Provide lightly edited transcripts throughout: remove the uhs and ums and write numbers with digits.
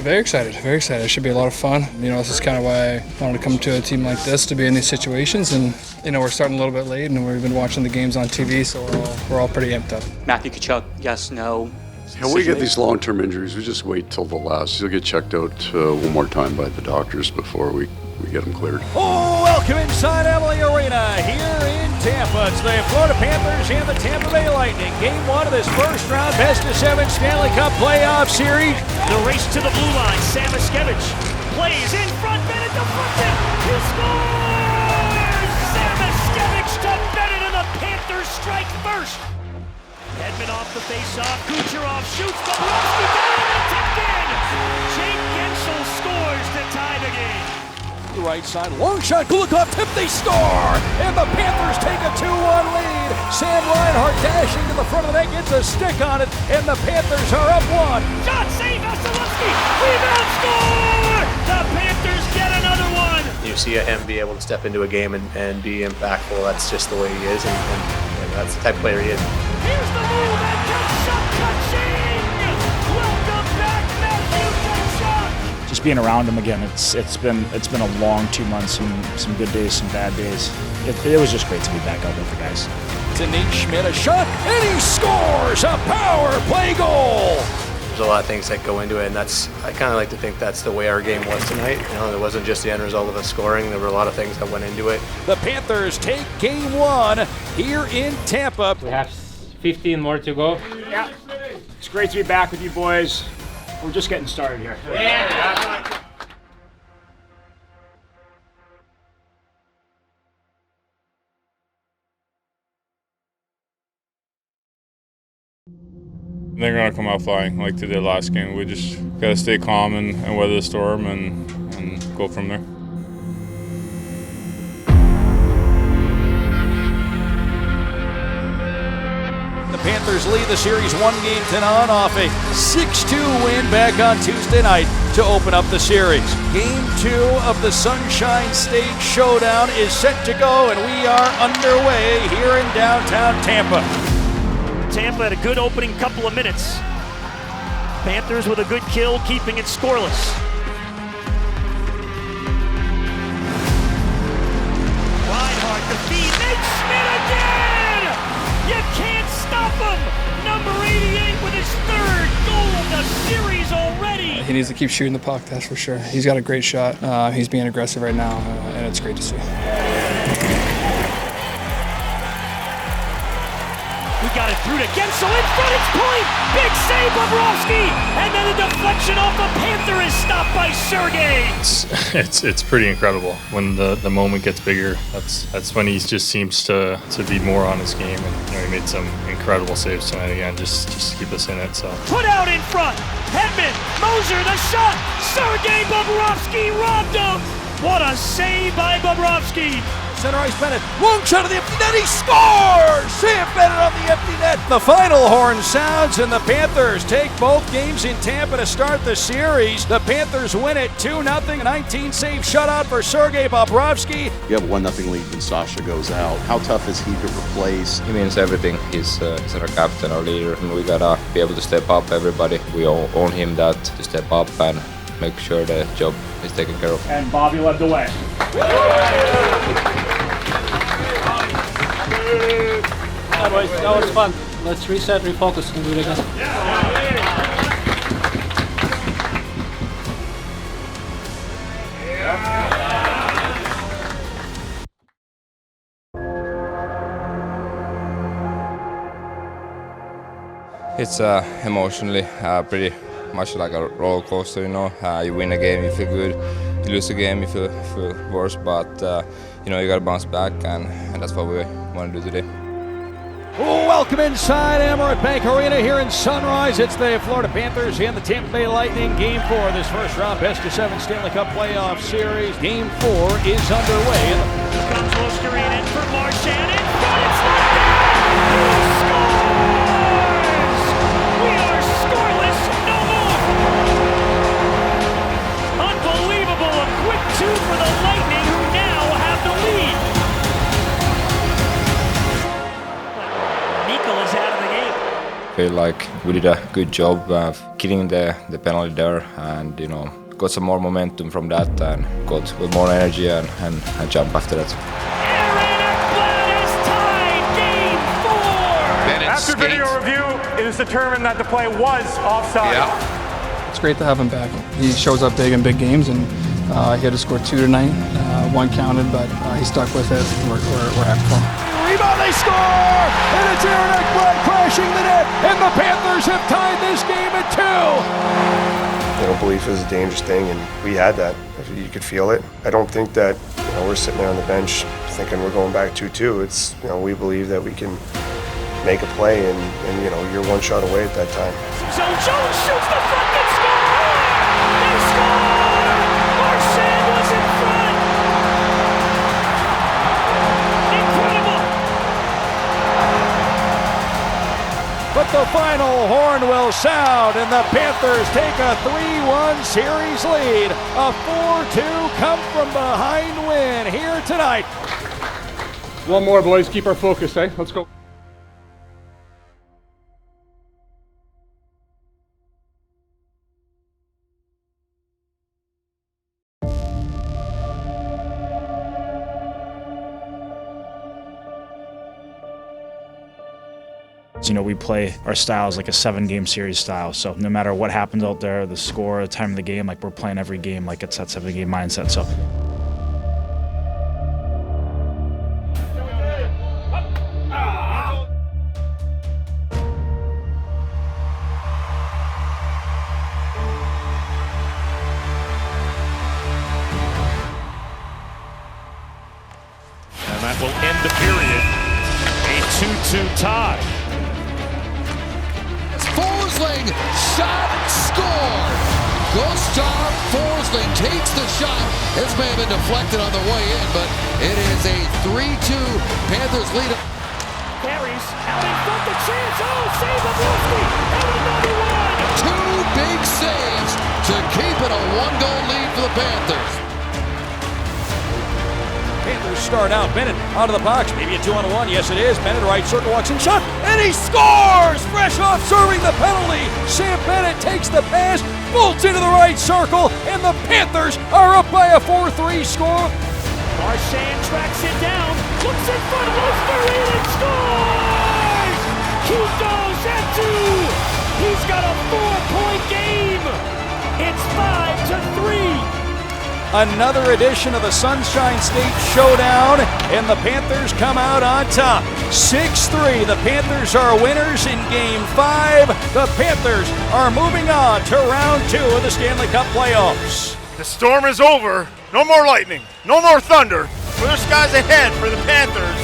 Very excited, very excited. It should be a lot of fun. This is kind of why I wanted to come to a team like this, to be in these situations. And, we're starting a little bit late, and we've been watching the games on TV, so we're all pretty amped up. Matthew Tkachuk, yes, no. When we get these long-term injuries, we just wait till the last. He'll get checked out one more time by the doctors before we get him cleared. Oh, welcome inside Amalie Arena here in Tampa. It's the Florida Panthers and the Tampa Bay Lightning. Game 1 of this first round best-of-7 Stanley Cup playoff series. The race to the blue line. Samoskevich plays in front. Bennett deflected. He scores! Samoskevich to Bennett, and the Panthers strike first. Edmund off the face-off. Kucherov shoots. Bobrovsky down and tipped in. Jake Gensel scores to tie the game. The right side, long shot, Kulikov tipped, they score! And the Panthers take a 2-1 lead. Sam Reinhart dashing to the front of the net, gets a stick on it, and the Panthers are up 1. Shot save, Vasilevsky, rebound score! The Panthers get another one! You see him be able to step into a game and be impactful. That's just the way he is, and that's the type of player he is. Here's the move, and Tkachuk touching! Welcome back, Matthew Tkachuk! Just being around him again, it's been a long 2 months, some good days, some bad days. It was just great to be back out with the guys. To Nate Schmidt, a shot, and he scores a power play goal. There's a lot of things that go into it, and I kind of like to think that's the way our game was tonight. It wasn't just the end result of us scoring. There were a lot of things that went into it. The Panthers take game 1 here in Tampa. We have 15 more to go. Yeah, it's great to be back with you boys. We're just getting started here. Yeah. They're going to come out flying like they did last game. We just got to stay calm and weather the storm and go from there. The Panthers lead the series 1-0 off a 6-2 win back on Tuesday night to open up the series. Game 2 of the Sunshine State Showdown is set to go, and we are underway here in downtown Tampa. Tampa had a good opening couple of minutes. Panthers with a good kill, keeping it scoreless. Reinhart, the feed, Nate Schmidt again! You can't stop him! Number 88 with his 3rd goal of the series already! He needs to keep shooting the puck, that's for sure. He's got a great shot. He's being aggressive right now, and it's great to see. We got it through to Gensel in front, it's point! Big save, Bobrovsky! And then the deflection off the Panther is stopped by Sergei! It's pretty incredible. When the moment gets bigger, that's when he just seems to be more on his game. And he made some incredible saves tonight again, just to keep us in it. So put out in front, Hedman, Moser, the shot! Sergei Bobrovsky robbed him! What a save by Bobrovsky! Center ice Bennett, long shot of the empty net, he scores! Sam Bennett on the empty net. The final horn sounds, and the Panthers take both games in Tampa to start the series. The Panthers win it 2-0, 19-save shutout for Sergei Bobrovsky. You have a 1-0 lead when Sasha goes out. How tough is he to replace? He means everything. He's our captain, our leader, and we gotta be able to step up, everybody. We all own him that to step up and make sure the job is taken care of. And Bobby led the way. Yeah, boys, that was fun. Let's reset, refocus, and do it again. It's emotionally pretty much like a roller coaster, you win a game, you feel good. You lose a game, you feel worse, but you gotta bounce back, and that's what we want to do today. Welcome inside Amerant Bank Arena here in Sunrise. It's the Florida Panthers and the Tampa Bay Lightning. Game 4 of this first round best-of-7 Stanley Cup playoff series. Game 4 is underway. Here comes Ostereen in for Marchand. In front, it's not there! He scores! We are scoreless, no more! Unbelievable, a quick 2 for the Lightning, who now have the lead. Is out of the game. feel like we did a good job of getting the penalty there, and got some more momentum from that and got more energy and jump after that. After video review, it is determined that the play was offside. Yeah. It's great to have him back. He shows up big in big games, and he had to score 2 tonight. 1 counted, but he stuck with it. We're happy for him. Rebound, they score! And it's Aaron Ekblad crashing the net, and the Panthers have tied this game at 2. Belief is a dangerous thing, and we had that. You could feel it. I don't think that we're sitting there on the bench thinking we're going back 2-2. It's we believe that we can make a play, and you're 1 shot away at that time. So Jones shoots the front and scores! They score! Marchand was in front! Incredible! But the final horn will sound, and the Panthers take a 3-1 series lead. A 4-2 come from behind win here tonight. One more, boys. Keep our focus, eh? Let's go. We play our styles like a 7-game series style, so no matter what happens out there, the score, the time of the game, we're playing every game like it's that 7-game mindset. So. And that will end the period. A 2-2 tie. Forsling, shot, scored! Gustav Forsling takes the shot. This may have been deflected on the way in, but it is a 3-2 Panthers lead. Carries out in front, the chance. Oh, save of Wolski, and another one! 2 big saves to keep it a 1-goal lead for the Panthers. Panthers start out. Bennett out of the box. Maybe a 2-on-1. Yes, it is. Bennett right circle walks in shot, and he scores! Fresh off serving the penalty. Sam Bennett takes the pass, bolts into the right circle, and the Panthers are up by a 4-3 score. Marchand tracks it down, looks in front, looks for it, and scores! Kudos at 2. He's got a 4-point game. It's 5-3. Another edition of the Sunshine State Showdown, and the Panthers come out on top. 6-3, the Panthers are winners in Game 5. The Panthers are moving on to Round 2 of the Stanley Cup playoffs. The storm is over. No more lightning. No more thunder. Clear skies ahead for the Panthers.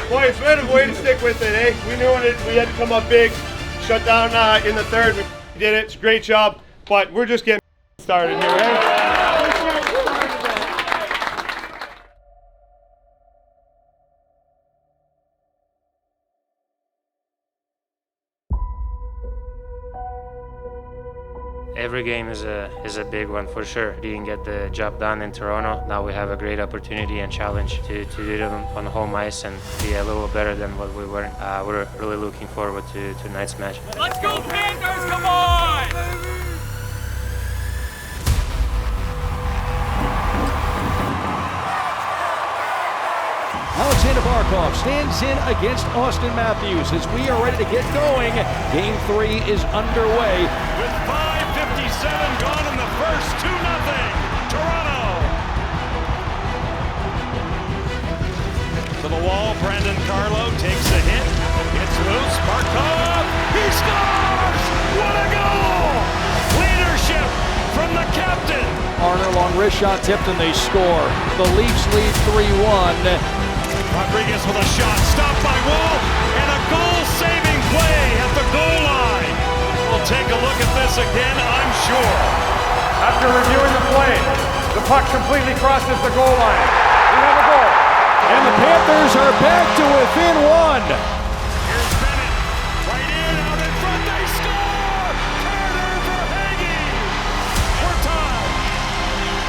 Boys, we had a way to stick with it, eh? We knew we had to come up big. Shut down in the third. We did it. It's a great job. But we're just getting started here, eh? Every game is a big one for sure. Didn't get the job done in Toronto. Now we have a great opportunity and challenge to do them on home ice and be a little better than what we were. We're really looking forward to tonight's match. Let's go Panthers, come on! Alexander Barkov stands in against Austin Matthews as we are ready to get going. Game 3 is underway. With 5:57 gone in the first, 2-0, Toronto. To the wall, Brandon Carlo takes a hit. It's loose, Barkov, he scores! What a goal! Leadership from the captain. Arner, long wrist shot tipped, and they score. The Leafs lead 3-1. Rodriguez with a shot, stopped by Wall, and a goal-saving play at the goal line. We'll take a look at this again, I'm sure. After reviewing the play, the puck completely crosses the goal line. We have a goal. And the Panthers are back to within 1. Here's Bennett, right in, out in front, they score! Turner for Hagee! We're tied.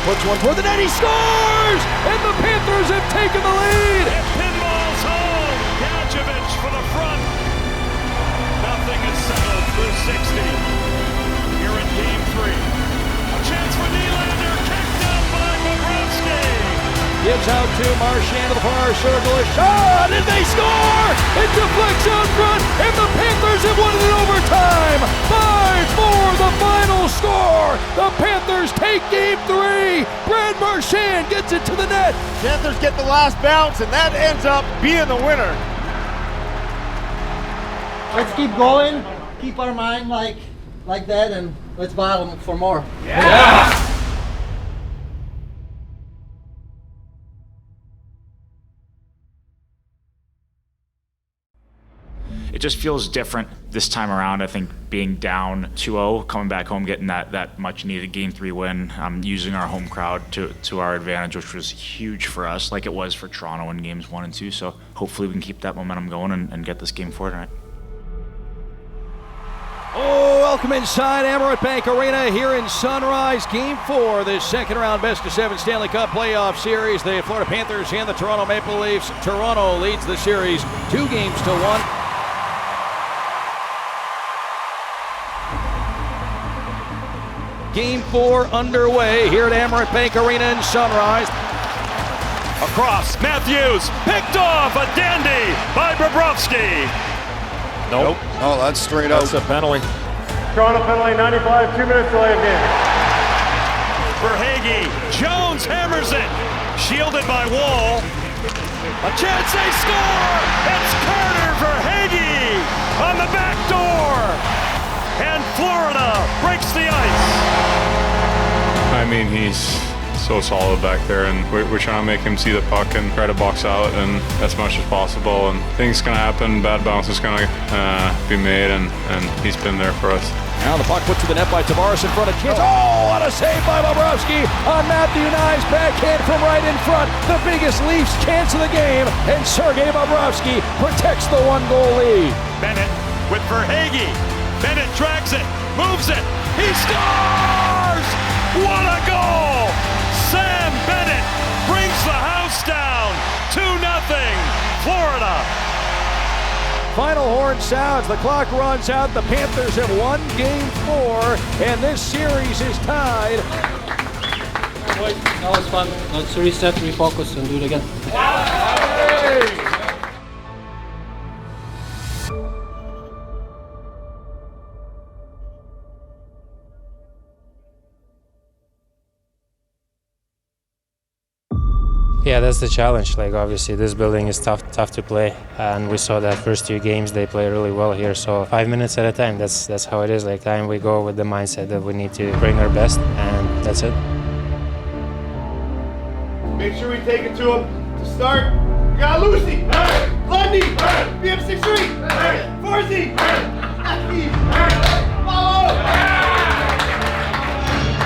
Puts one toward the net, he scores! And the Panthers have taken the lead! It pinballs home. Gadjevich for the front. Nothing is settled. out to Marchand to the far circle. A shot, and they score! It deflects out front, and the Panthers have won it in overtime. 5-4, the final score. The Panthers take Game 3. Brad Marchand gets it to the net. Panthers get the last bounce, and that ends up being the winner. Let's keep going, keep our mind like that, and let's battle for more. Yeah! It just feels different this time around. I think being down 2-0, coming back home, getting that much needed Game 3 win, using our home crowd to our advantage, which was huge for us, like it was for Toronto in Games 1 and 2. So hopefully we can keep that momentum going and get this Game 4 tonight. Oh, welcome inside Emirates Bank Arena here in Sunrise. Game 4, the second round best-of-7 Stanley Cup playoff series. The Florida Panthers and the Toronto Maple Leafs. Toronto leads the series 2-1. Game 4 underway here at Emirates Bank Arena in Sunrise. Across, Matthews, picked off, a dandy by Bobrovsky. Nope. Oh, that's straight up. That's a penalty. Toronto penalty, 95, 2 minutes delay of game. Verhaeghe, Jones hammers it, shielded by Wall. A chance they score! It's Carter Verhaeghe on the back door! And Florida breaks the ice. I mean, he's so solid back there, and we're trying to make him see the puck and try to box out and as much as possible. And things gonna happen, bad bounces gonna be made, and he's been there for us. Now the puck put to the net by Tavares in front of Kids. Oh, what a save by Bobrovsky on Matthew Knies, backhand from right in front. The biggest Leafs chance of the game, and Sergei Bobrovsky protects the 1-goal lead. Bennett with Verhaeghe. Bennett drags it, moves it, he scores! What a goal! Sam Bennett brings the house down, 2-0, Florida. Final horn sounds, the clock runs out, the Panthers have won Game 4, and this series is tied. Boys, that was fun. Let's reset, refocus, and do it again. Yeah, that's the challenge. Like, obviously this building is tough to play, and we saw that first 2 games they play really well here. So 5 minutes at a time, that's how it is. Like, time we go with the mindset that we need to bring our best, and that's it. Make sure we take it to him to start. We got Lucy, Lundy, BM63, Forzy, follow.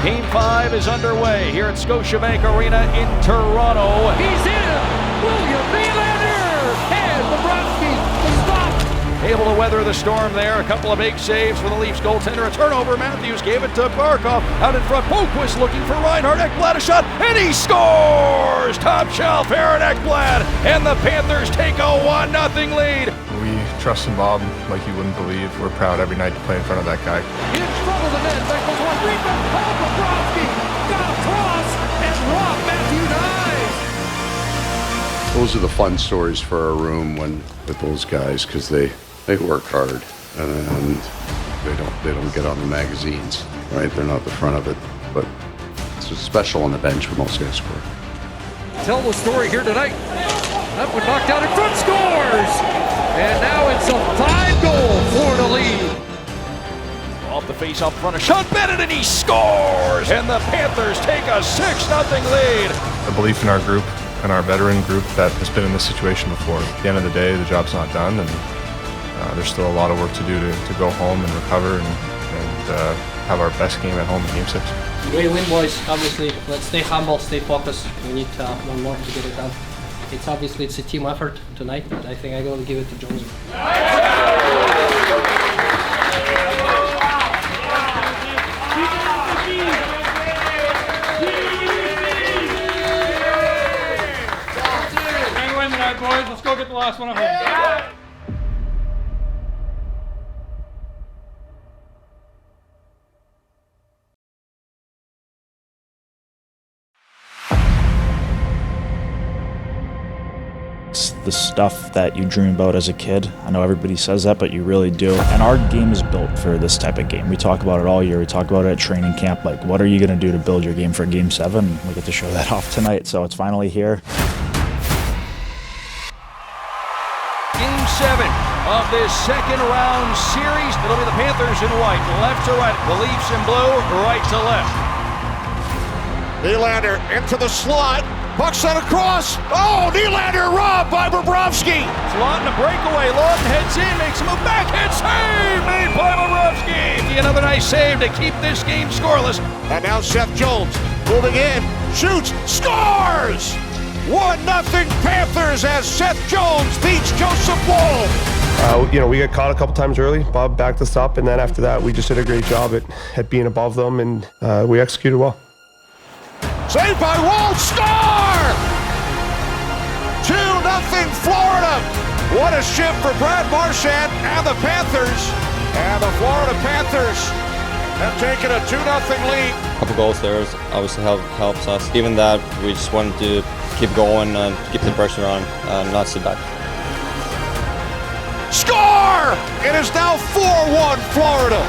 Game 5 is underway here at Scotiabank Arena in Toronto. He's in! William Nylander! And Bobrovsky stopped! Able to weather the storm there. A couple of big saves for the Leafs goaltender. A turnover. Matthews gave it to Barkov. Out in front, Boquist looking for Reinhart. Ekblad a shot, and he scores! Top shelf, Aaron Ekblad. And the Panthers take a 1-0 lead. We trust in Bob like you wouldn't believe. We're proud every night to play in front of that guy. In trouble the net. Back goes one. Rebound. Bobrovsky got across and robbed Matthew Knies. Those are the fun stories for our room with those guys, because they work hard and they don't get on the magazines, right? They're not the front of it, but it's just special on the bench when those guys score. Tell the story here tonight. That one knocked out in front, scores! And now it's a 5-goal Florida lead. Off the face up front of Sean Bennett, and he scores! And the Panthers take a 6-0 lead. A belief in our group and our veteran group that has been in this situation before. At the end of the day, the job's not done, and there's still a lot of work to do to go home and recover and have our best game at home in Game 6. Great win, boys. Obviously, let's stay humble, stay focused. We need one more to get it done. It's a team effort tonight, but I think I gotta give it to Jones. Win tonight, boys. Let's go get the last one at home. Yeah. the stuff that you dream about as a kid. I know everybody says that, but you really do. And our game is built for this type of game. We talk about it all year. We talk about it at training camp. Like, what are you going to do to build your game for Game 7? We get to show that off tonight, so it's finally here. Game 7 of this second round series. It'll be the Panthers in white, left to right. The Leafs in blue, right to left. Nylander into the slot. Puck sent across. Oh, Nylander robbed by Bobrovsky. Slot and a breakaway. Lawton heads in, makes a move back. Hit save made by Bobrovsky. Another nice save to keep this game scoreless. And now Seth Jones moving in, shoots, scores! 1-0 Panthers as Seth Jones beats Joseph Woll. We got caught a couple times early. Bob backed us up, and then after that, we just did a great job at being above them, and we executed well. Saved by Woll, score! 2-0 Florida. What a shift for Brad Marchand and the Panthers. And the Florida Panthers have taken a 2-0 lead. A couple goals there obviously helps us. Given that, we just wanted to keep going and keep the pressure on and not sit back. Score! It is now 4-1 Florida.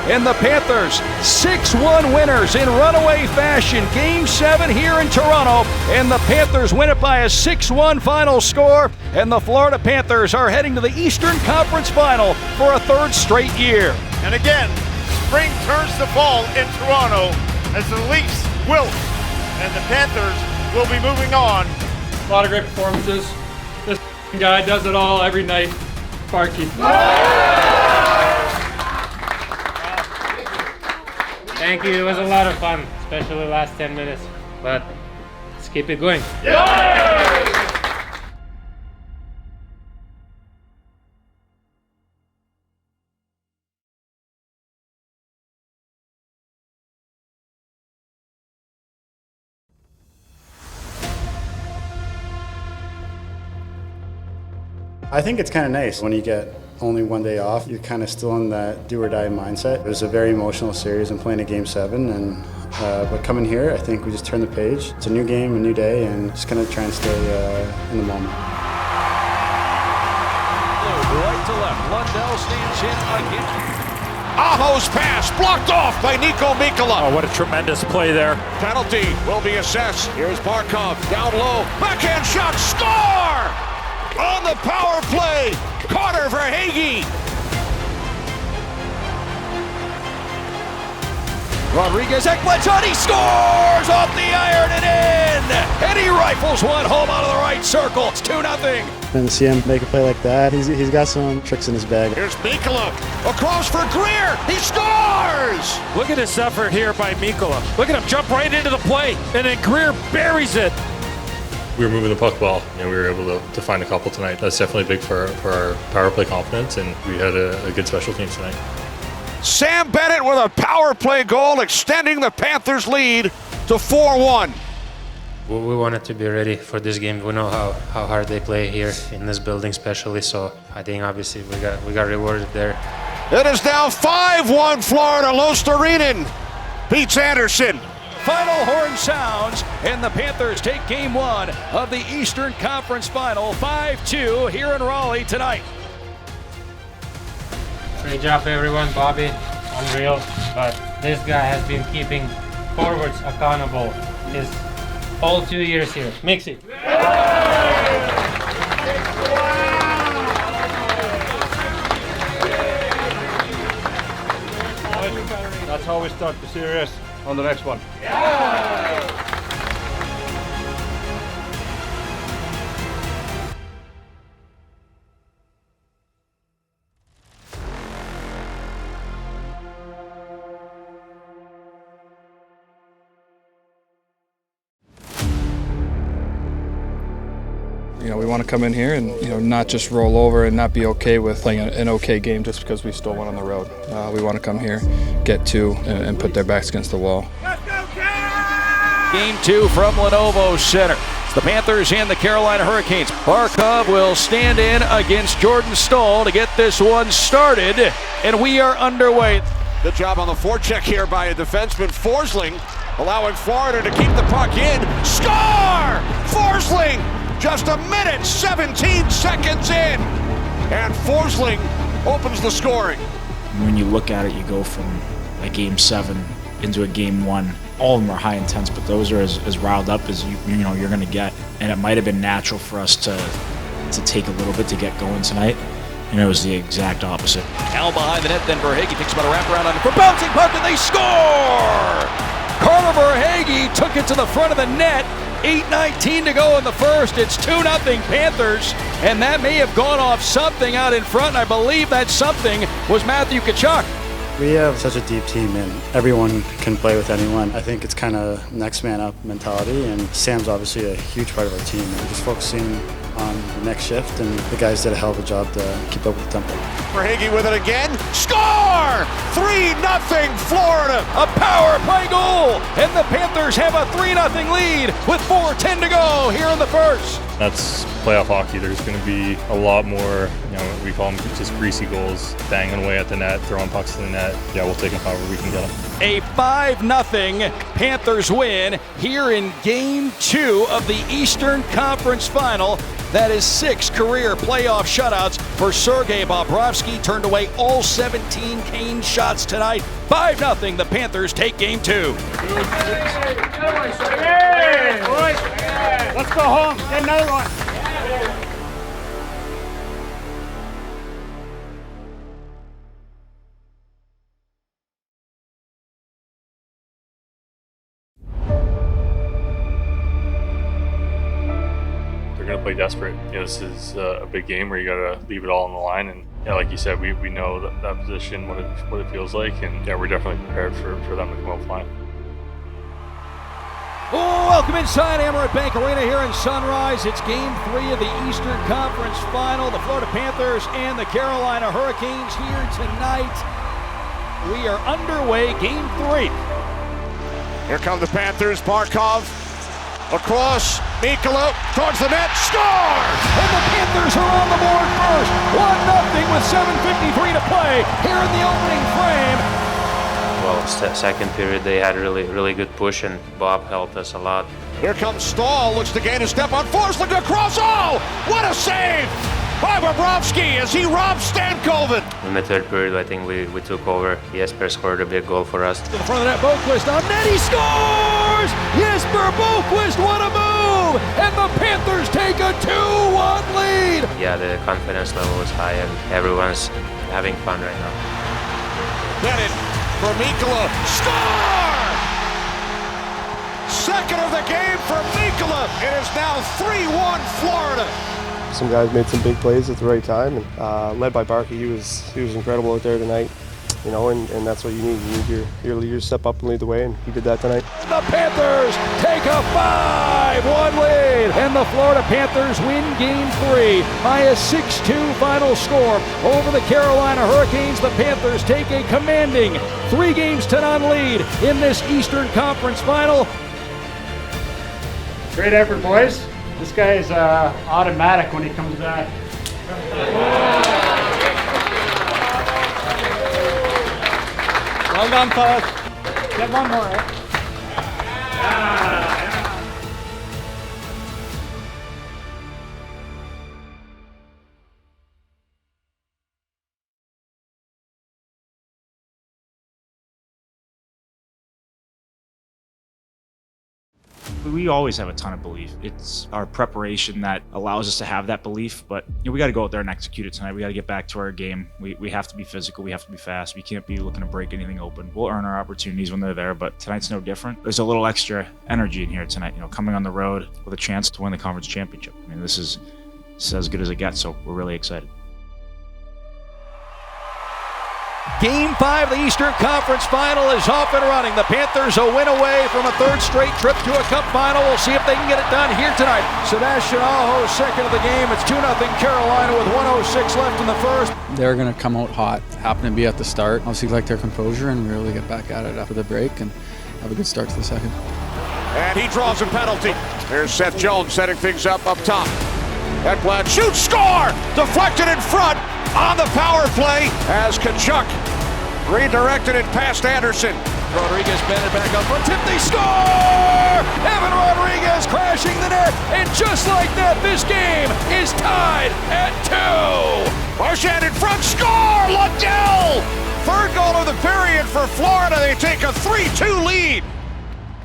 And the Panthers, 6-1 winners in runaway fashion. Game 7 here in Toronto. And the Panthers win it by a 6-1 final score. And the Florida Panthers are heading to the Eastern Conference Final for a third straight year. And again, spring turns to fall in Toronto as the Leafs wilt. And the Panthers will be moving on. A lot of great performances. This guy does it all every night. Sparky. Thank you. It was a lot of fun, especially the last 10 minutes. But let's keep it going. I think it's kind of nice when you get only one day off. You're kind of still in that do-or-die mindset. It was a very emotional series and playing a Game 7, but coming here, I think we just turn the page. It's a new game, a new day, and just kind of try and stay in the moment. Right to left, Lundell stands in again. Aho's pass blocked off by Nico Mikkola. Oh, what a tremendous play there. Penalty will be assessed. Here's Barkov down low. Backhand shot, score! On the power play, Carter Verhaeghe. Rodriguez Ekblad, he scores off the iron and in! And he rifles one home out of the right circle. It's 2-0. And to see him make a play like that, he's got some tricks in his bag. Here's Mikkola, across for Greer, he scores! Look at this effort here by Mikkola. Look at him jump right into the play, and then Greer buries it. We were moving the puck well, and we were able to find a couple tonight. That's definitely big for our power play confidence, and we had a good special teams tonight. Sam Bennett with a power play goal, extending the Panthers' lead to 4-1. We wanted to be ready for this game. We know how hard they play here in this building, especially. So I think obviously we got rewarded there. It is now 5-1 Florida. Lostarinen beats Anderson. Final horn sounds, and the Panthers take Game 1 of the Eastern Conference Final 5-2 here in Raleigh tonight. Great job, everyone. Bobby, unreal. But this guy has been keeping forwards accountable his whole 2 years here. Mixie. That's how we start the series on the next one. We want to come in here and not just roll over and not be okay with playing an okay game just because we stole one on the road. We want to come here, get 2, and put their backs against the wall. Game 2 from Lenovo Center. It's the Panthers and the Carolina Hurricanes. Barkov will stand in against Jordan Staal to get this one started, and we are underway. Good job on the forecheck here by a defenseman, Forsling, allowing Florida to keep the puck in. Score! Forsling just a minute, 17 seconds in. And Forsling opens the scoring. When you look at it, you go from a Game 7 into a Game 1. All of them are high intense, but those are as riled up as you know you're going to get. And it might have been natural for us to take a little bit to get going tonight, and it was the exact opposite. Now behind the net, then Verhaeghe thinks about a wraparound on it for bouncing puck, and they score! Carter Verhaeghe took it to the front of the net. 8:19 to go in the first. It's 2-0 Panthers, and that may have gone off something out in front. I believe that something was Matthew Tkachuk. We have such a deep team, and everyone can play with anyone. I think it's kind of next man up mentality, and Sam's obviously a huge part of our team. We're just focusing on the next shift, and the guys did a hell of a job to keep up with the tempo. Verhaeghe with it again. Score! 3-0 Florida. A power play goal, and the Panthers have a 3-0 lead with 4:10 to go here in the first. That's playoff hockey. There's going to be a lot more, we call them just greasy goals, banging away at the net, throwing pucks to the net. Yeah, we'll take them however we can get them. A 5-0 Panthers win here in Game 2 of the Eastern Conference Final. That is 6 career playoff shutouts for Sergei Bobrovsky. Turned away all 17 Kane shots tonight. 5-0, the Panthers take Game 2. Hey, boys. Let's go home. Get another one. They're going to play desperate. This is a big game where you got to leave it all on the line. And like you said, we know that position, what it feels like, and we're definitely prepared for them to come out flying. Welcome inside Amerant Bank Arena here in Sunrise. It's Game 3 of the Eastern Conference Final. The Florida Panthers and the Carolina Hurricanes here tonight. We are underway, Game 3. Here come the Panthers. Barkov across, Mikkola towards the net, score! And the Panthers are on the board first. 1-0 with 7:53 to play here in the opening frame. Well, second period they had really good push, and Bob helped us a lot. Here comes Stahl, looks to gain a step on Forsling across. Oh, what a save by Bobrovsky as he robs Stankoven. In the third period, I think we took over. Jesper scored a big goal for us. To the front of the net, Boqvist on net, he scores! Jesper Boqvist, what a move! And the Panthers take a 2-1 lead! Yeah, the confidence level is high, and everyone's having fun right now. Bennett for Mikkola, score! Second of the game for Mikkola. It is now 3-1 Florida. Some guys made some big plays at the right time, and led by Barkey, he was incredible out there tonight. And that's what you need. You need your leaders step up and lead the way, and he did that tonight. The Panthers take a 5-1 lead, and the Florida Panthers win Game 3 by a 6-2 final score over the Carolina Hurricanes. The Panthers take a commanding 3-0 lead in this Eastern Conference Final. Great effort, boys. This guy is automatic when he comes back. Well done, fellas. Get one more, right? We always have a ton of belief. It's our preparation that allows us to have that belief, but we got to go out there and execute it tonight. We got to get back to our game. We have to be physical. We have to be fast. We can't be looking to break anything open. We'll earn our opportunities when they're there, but tonight's no different. There's a little extra energy in here tonight, coming on the road with a chance to win the conference championship. I mean, this is as good as it gets, so we're really excited. Game 5 of the Eastern Conference Final is off and running. The Panthers a win away from a third straight trip to a Cup Final. We'll see if they can get it done here tonight. Sebastian Aho, second of the game. It's 2-0 Carolina with 1:06 left in the first. They're going to come out hot. Happen to be at the start. Obviously like their composure and really get back at it after the break and have a good start to the second. And he draws a penalty. Here's Seth Jones setting things up top. Ekblad shoots, score! Deflected in front on the power play as Tkachuk redirected it past Anderson. Rodriguez bent it back up front. Tip, they score! Evan Rodriguez crashing the net. And just like that, this game is tied at 2. Marchand in front, score! Lundell! Third goal of the period for Florida. They take a 3-2 lead.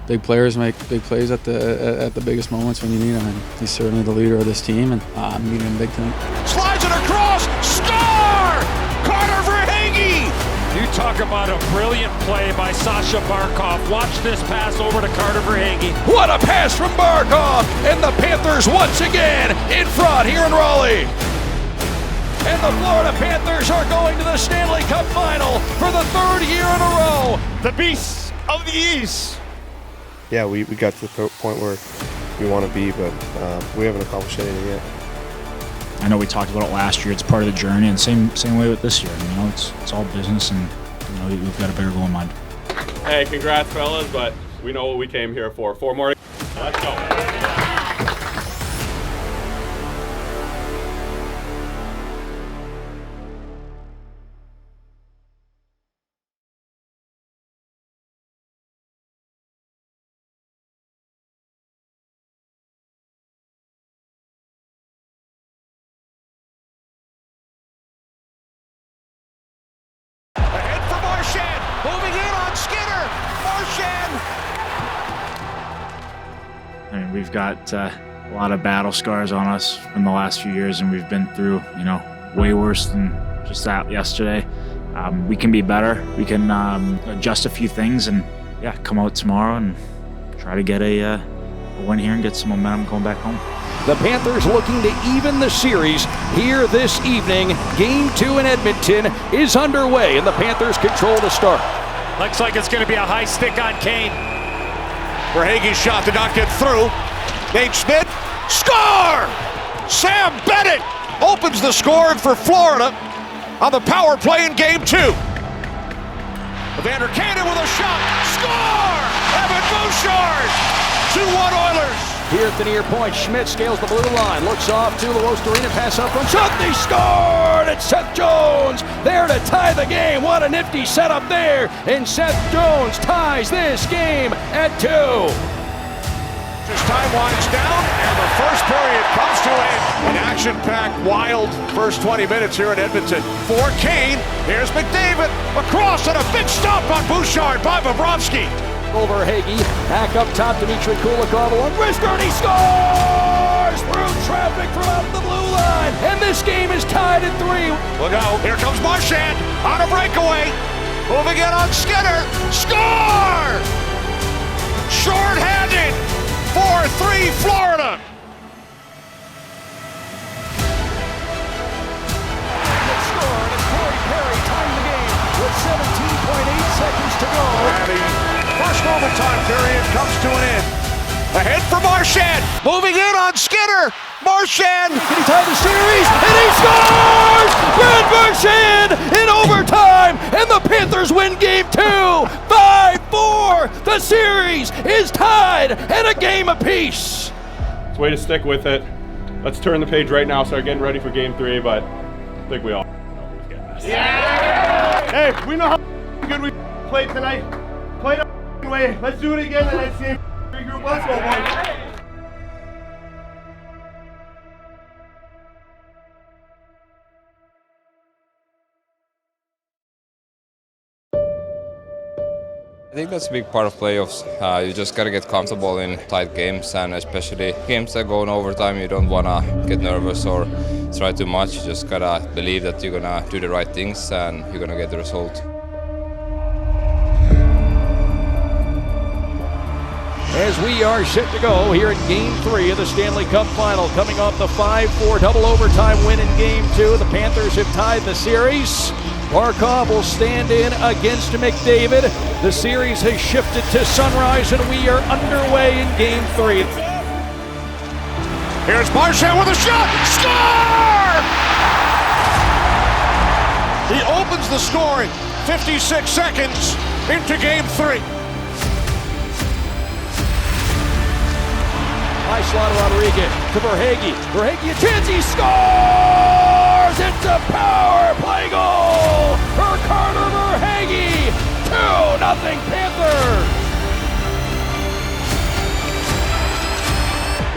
Big players make big plays at the biggest moments when you need them, and he's certainly the leader of this team, and I'm needing him big tonight. Slides it across, score! Carter Verhaeghe! You talk about a brilliant play by Sasha Barkov. Watch this pass over to Carter Verhaeghe. What a pass from Barkov! And the Panthers once again in front here in Raleigh. And the Florida Panthers are going to the Stanley Cup Final for the 3rd year in a row. The Beasts of the East. Yeah, we got to the point where we want to be, but we haven't accomplished anything yet. I know we talked about it last year. It's part of the journey, and same way with this year. You know, it's all business, and you know we've got a bigger goal in mind. Hey, congrats, fellas! But we know what we came here for. 4 more. Let's go. Moving in on Skinner. Marchand. I mean, we've got a lot of battle scars on us from the last few years, and we've been through, way worse than just that yesterday. We can be better. We can adjust a few things, and come out tomorrow and try to get a win here and get some momentum going back home. The Panthers looking to even the series here this evening. Game 2 in Edmonton is underway, and the Panthers control the start. Looks like it's going to be a high stick on Kane. Verhaeghe's shot did not get through. Nate Schmidt, score! Sam Bennett opens the scoring for Florida on the power play in Game 2. Evander Kane with a shot, score! Evan Bouchard, 2-1 Oilers. Here at the near point, Schmidt scales the blue line, looks off to the Los Arena, pass up from shot, they scored! It's Seth Jones there to tie the game. What a nifty setup there, and Seth Jones ties this game at 2. As time winds down, and the first period comes to an action-packed, wild first 20 minutes here in Edmonton. For Kane, here's McDavid, across, and a big stop on Bouchard by Bobrovsky. Verhaeghe, back up top, Dmitry Kulikov along wrister, and he scores through traffic from out the blue line, and this game is tied at 3. Look out, here comes Marchand on a breakaway, moving in on Skinner, score! Short-handed, 4-3 Florida. Score, and Corey Perry tying the game with 17.8 seconds to go. First overtime period comes to an end. Ahead for Marchand. Moving in on Skinner. Marchand. Can he tie the series? And he scores! Brad Marchand in overtime. And the Panthers win Game 2. 5-4. The series is tied and a game apiece. It's a way to stick with it. Let's turn the page right now, start getting ready for Game 3, but I think we all Hey, we know how good we played tonight. Played a way. Let's do it again the next game. Regroup. Let's go, boys. I think that's a big part of playoffs. You just gotta get comfortable in tight games, and especially games that go in overtime. You don't wanna get nervous or try too much. You just gotta believe that you're gonna do the right things and you're gonna get the result. As we are set to go here in Game 3 of the Stanley Cup Final, coming off the 5-4 double overtime win in Game 2, the Panthers have tied the series. Barkov will stand in against McDavid. The series has shifted to Sunrise, and we are underway in Game 3. Here's Marchand with a shot. Score! He opens the scoring. 56 seconds into Game 3. High slot Rodriguez to Verhaeghe. Verhaeghe a chance, he scores! It's a power play goal for Carter Verhaeghe. 2-0 Panthers.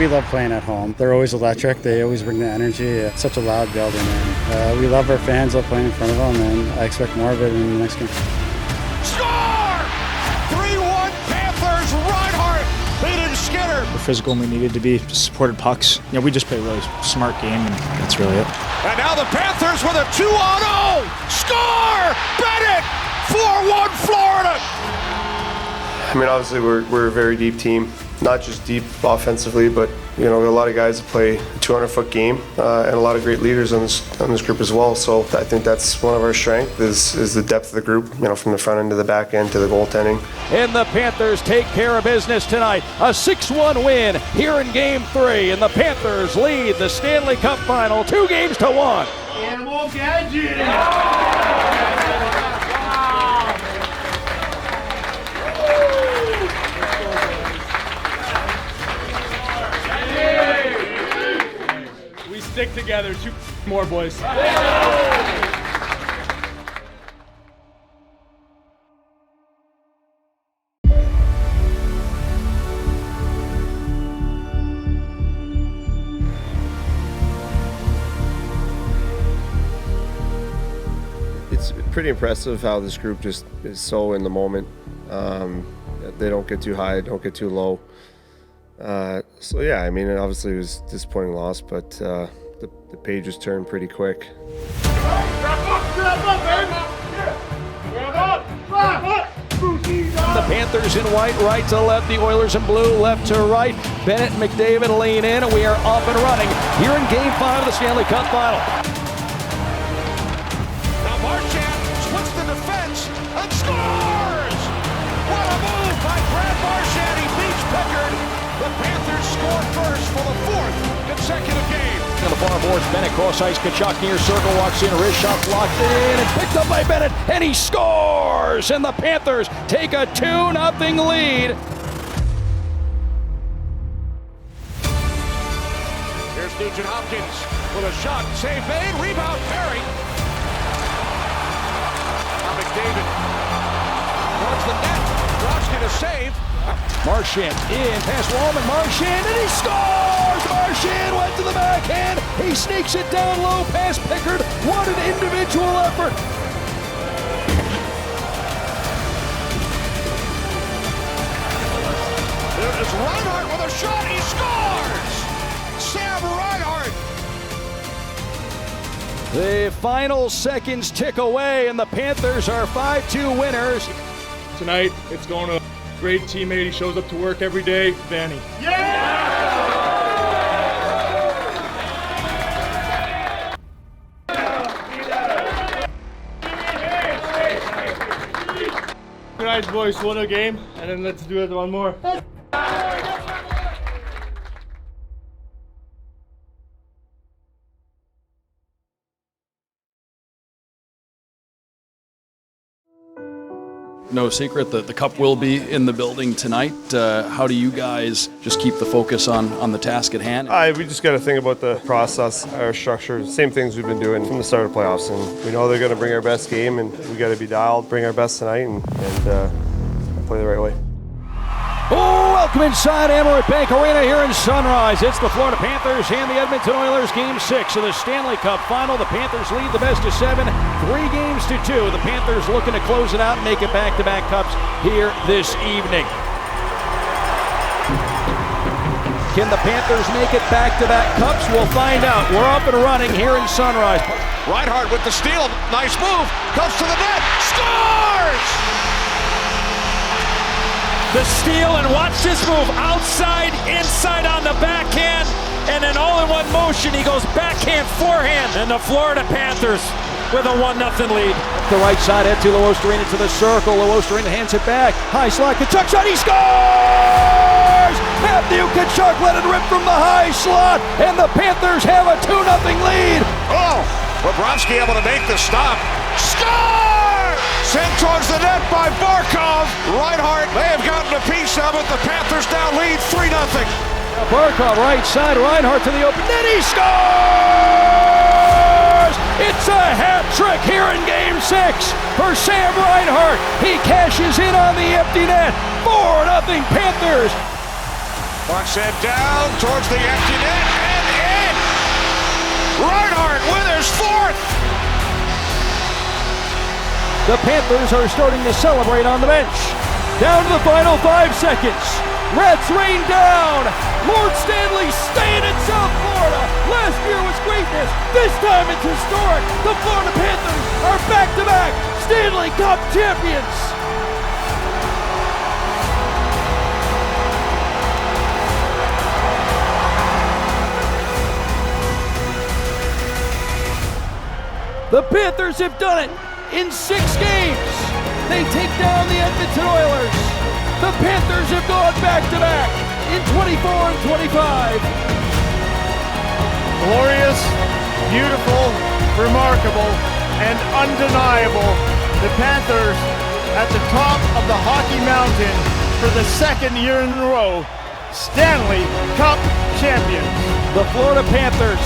We love playing at home. They're always electric. They always bring the energy. It's such a loud building, and we love our fans. Love playing in front of them, and I expect more of it in the next game. Score! 3-1 Panthers. Reinhart beating Skinner. We're physical and we needed to be. Supported pucks. We just played a really smart game, and that's really it. And now the Panthers with a 2-on-0. Score! Bennett! 4-1 Florida. I mean, obviously we're a very deep team, not just deep offensively, but we have a lot of guys that play a 200-foot game, and a lot of great leaders on this group as well. So I think that's one of our strengths is the depth of the group, from the front end to the back end to the goaltending. And the Panthers take care of business tonight. A 6-1 win here in Game 3, and the Panthers lead the Stanley Cup Final 2-1. Animal Gadget! We stick together. 2 more, boys. It's pretty impressive how this group just is so in the moment. They don't get too high, don't get too low. So yeah, I mean, obviously it was a disappointing loss, but the pages turned pretty quick. The Panthers in white, right to left. The Oilers in blue, left to right. Bennett and McDavid lean in, and we are off and running here in Game 5 of the Stanley Cup Final. Now Marchand splits the defense and scores! What a move by Brad Marchand. He beats Pickard. The Panthers score first for the 4th consecutive game. On the far boards, Bennett cross ice, Kachuk near circle, walks in, wrist shot blocked in, and picked up by Bennett, and he scores! And the Panthers take a 2-0 lead. Here's Nugent Hopkins with a shot, save made, rebound Perry. Now McDavid towards the net, Brodsky to save. Marchand in, past Wallman, Marchand, and he scores! Marchand went to the backhand, he sneaks it down low past Pickard. What an individual effort! There is Reinhart with a shot, he scores! Sam Reinhart! The final seconds tick away, and the Panthers are 5-2 winners. Tonight, it's going to a great teammate. He shows up to work every day, Vanny. Good night, boys. Won a game, and then let's do it one more. No secret that the cup will be in the building tonight. How do you guys just keep the focus on the task at hand? We just got to think about the process, our structure, same things we've been doing from the start of the playoffs. And we know they're going to bring our best game, and we got to be dialed, bring our best tonight, and play the right way. Welcome inside Amerant Bank Arena here in Sunrise. It's the Florida Panthers and the Edmonton Oilers, Game 6 of the Stanley Cup Final. The Panthers lead the best of 7, 3-2. The Panthers looking to close it out and make it back-to-back cups here this evening. Can the Panthers make it back-to-back cups? We'll find out. We're up and running here in Sunrise. Reinhart with the steal, nice move, comes to the net, scores! The steal, and watch this move. Outside, inside on the backhand, and an all-in-one motion. He goes backhand, forehand, and the Florida Panthers with a 1-0 lead. The right side, head to Luostarina to the circle. Luostarina hands it back. High slot, Kachuk shot, he scores! Matthew Kachuk let it rip from the high slot, and the Panthers have a 2-0 lead. Oh, Bobrovsky able to make the stop. Score! Sent towards the net by Barkov. Reinhart may have gotten a piece of it. The Panthers now lead 3-0. Barkov right side, Reinhart to the open net, he scores! It's a hat trick here in Game 6 for Sam Reinhart. He cashes in on the empty net. 4-0 Panthers. Puck sent down towards the empty net and in! Reinhart with his fourth! The Panthers are starting to celebrate on the bench. Down to the final 5 seconds. Reds rain down. Lord Stanley staying in South Florida. Last year was greatness. This time it's historic. The Florida Panthers are back-to-back Stanley Cup champions. The Panthers have done it in 6 games. They take down the Edmonton Oilers. The Panthers have gone back-to-back in 24 and 25. Glorious, beautiful, remarkable, and undeniable. The Panthers at the top of the Hockey Mountain for the 2nd year in a row, Stanley Cup champions. The Florida Panthers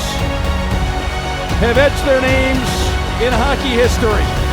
have etched their names in hockey history.